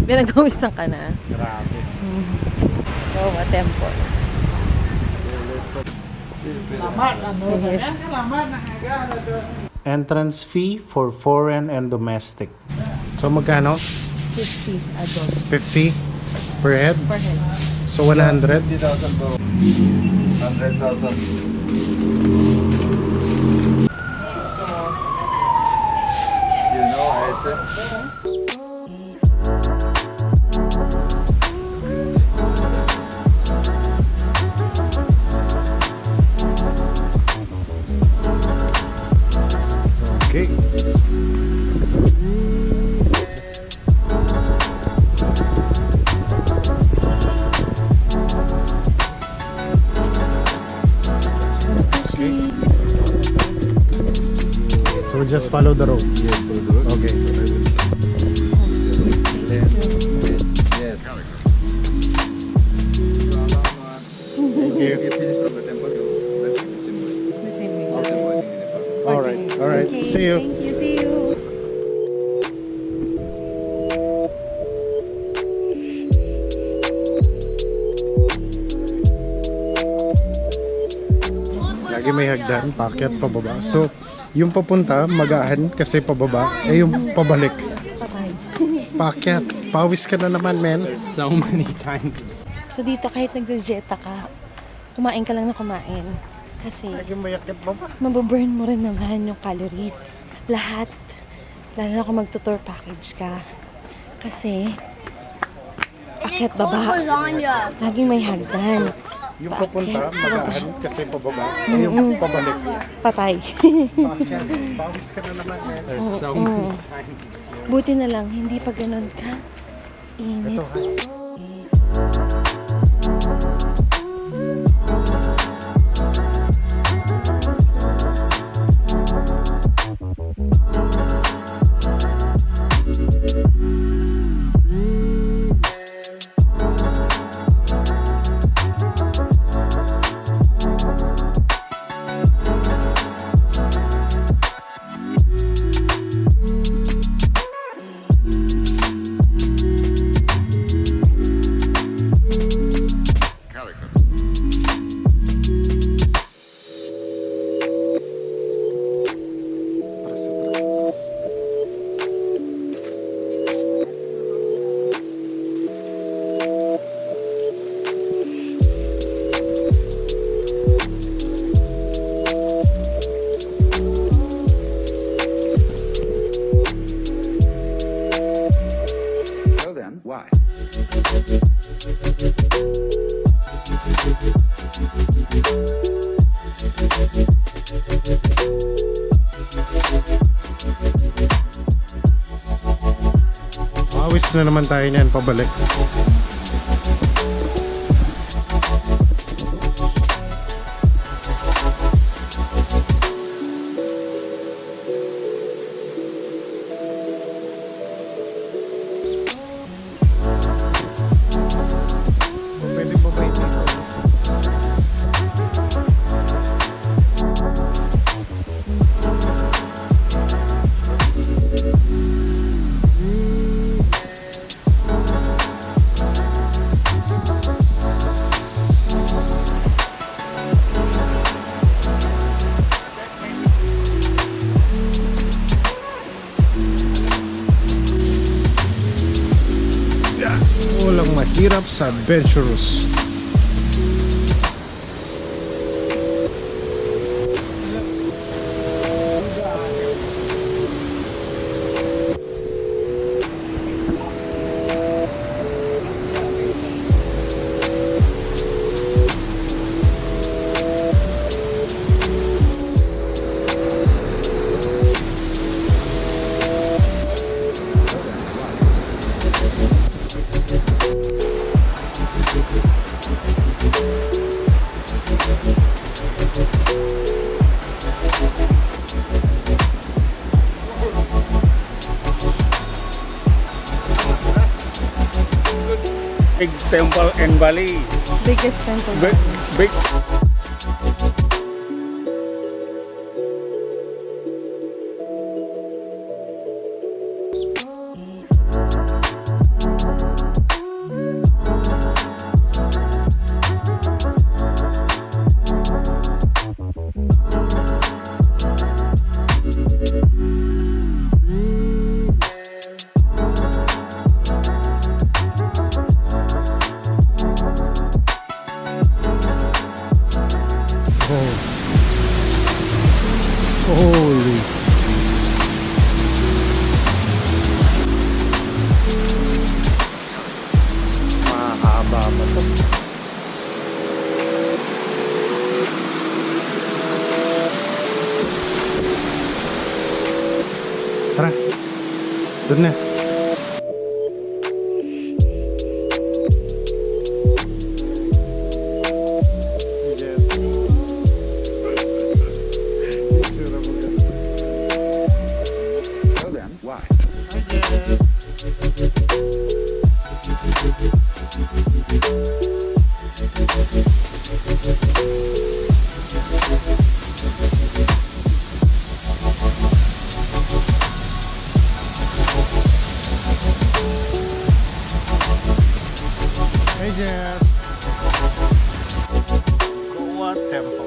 Pinagpawisan ka na. Grabe. Goa Temple. Entrance fee for foreign and domestic. So magkano? 50 adult 50 per head? per head. So 100? 50,000 bro. 100,000. You know ISA? Okay. So just follow the road. Okay. Yes. Thank you. If you finish from the temple, you let me see. The same way. After morning in Nepal. All right. All right. Okay, See you. Thank you. See you. Lagi may hagdan, paakyat pababa. So, yung papunta, magaan kasi pababa. Eh, yung pabalik, Patay. paakyat. Pawis ka na naman, men. So many times. So dito kahit nagda-jeta ka, kumain ka lang na kumain. Kasi Lagi may akyat baba. mababurn mo rin naman yung calories. Lahat. Lalo na kung magtutour package ka. Kasi akyat baba. Laging may hagdan. Yung papunta, magaan kasi pababa. Eh, yung pabalik, Patay. paakyat. Pawis ka na naman, men. There's so many times. Buti na lang, hindi pa ganun ka. Init. Ito, ha? Atras, atras, atras. Well then, why? Pawis na naman tayo niyan, pabalik. So, pwede pa ba ito? Walang mahirap sa adventurous. Big temple in Bali. Biggest temple. Big. Holy. Mahaba pa to. Tara. Doon na. Yes. Itsura mo ganun. So then, why? Hey Jess. Goa Temple.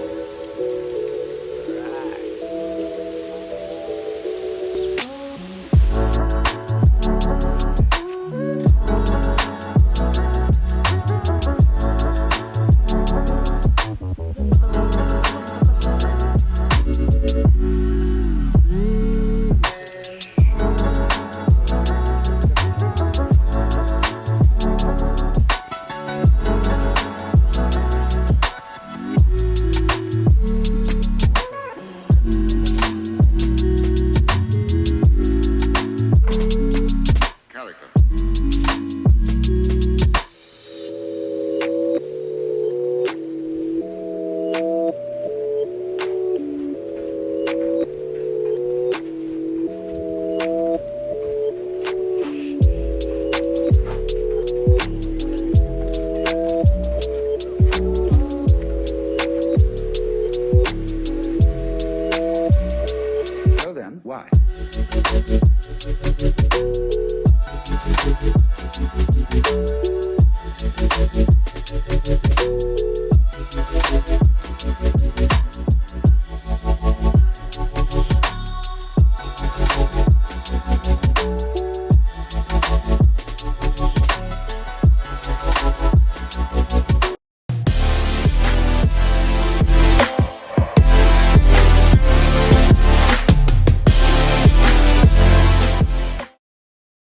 So then, why?